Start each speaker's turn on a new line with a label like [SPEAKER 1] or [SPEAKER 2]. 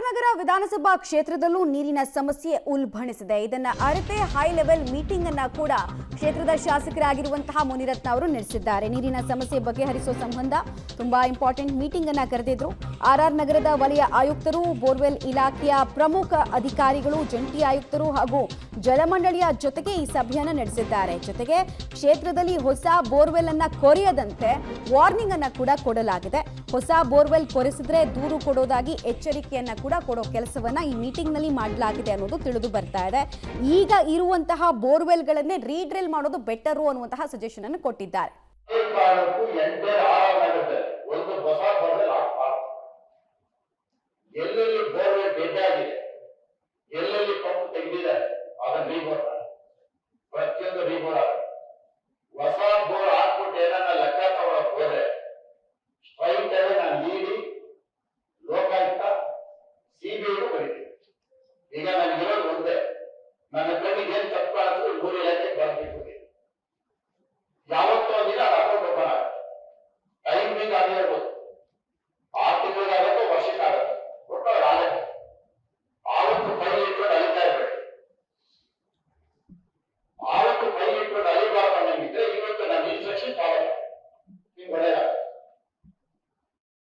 [SPEAKER 1] ನಗರ ವಿಧಾನಸಭಾ ಕ್ಷೇತ್ರದಲ್ಲೂ ನೀರಿನ ಸಮಸ್ಯೆ ಉಲ್ಬಣಿಸಿದೆ. ಇದನ್ನ ಅರಿತೆ ಹೈ ಲೆವೆಲ್ ಮೀಟಿಂಗ್ ಅನ್ನ ಕೂಡ ಕ್ಷೇತ್ರದ ಶಾಸಕರಾಗಿರುವಂತಹ ಮುನಿರತ್ನ ಅವರು ನಡೆಸಿದ್ದಾರೆ. ನೀರಿನ ಸಮಸ್ಯೆ ಬಗೆಹರಿಸುವ ಸಂಬಂಧ ತುಂಬಾ ಇಂಪಾರ್ಟೆಂಟ್ ಮೀಟಿಂಗ್ ಅನ್ನ ಕರೆದಿದ್ರು. ಆರ್ಆರ್ ನಗರದ ವಲಯ ಆಯುಕ್ತರು, ಬೋರ್ವೆಲ್ ಇಲಾಖೆಯ ಪ್ರಮುಖ ಅಧಿಕಾರಿಗಳು, ಜಂಟಿ ಆಯುಕ್ತರು ಹಾಗೂ ಜಲಮಂಡಳಿಯ ಜೊತೆಗೆ ಈ ಸಭೆಯನ್ನ ನಡೆಸಿದ್ದಾರೆ. ಜೊತೆಗೆ ಕ್ಷೇತ್ರದಲ್ಲಿ ಹೊಸ ಬೋರ್ವೆಲ್ ಅನ್ನ ಕೊರೆಯದಂತೆ ವಾರ್ನಿಂಗ್ ಅನ್ನ ಕೂಡ ಕೊಡಲಾಗಿದೆ. ಹೊಸ ಬೋರ್ವೆಲ್ ಕೊರೆಸಿದ್ರೆ ದೂರು ಕೊಡೋದಾಗಿ ಎಚ್ಚರಿಕೆಯನ್ನ ಕೂಡ ಕೊಡೋ ಕೆಲಸವನ್ನ ಈ ಮೀಟಿಂಗ್ ನಲ್ಲಿ ಮಾಡಲಾಗಿದೆ ಅನ್ನೋದು ತಿಳಿದು ಬರ್ತಾ ಇದೆ. ಈಗ ಇರುವಂತಹ ಬೋರ್ವೆಲ್ ಗಳನ್ನೇ ರೀಡ್ರಿಲ್ ಮಾಡೋದು ಬೆಟರು ಅನ್ನುವಂತಹ ಸಜೆಷನ್ ಅನ್ನು ಕೊಟ್ಟಿದ್ದಾರೆ.
[SPEAKER 2] ಎಲ್ಲೆಲ್ಲಿ ಬೋರ್ವೆಲ್ ಡೆಡ್ ಆಗಿದೆ, ಎಲ್ಲೆಲ್ಲಿ ಪಂಪ್ ತೆಗೆದಿದ್ದಾರೆ ಅದನ್ನ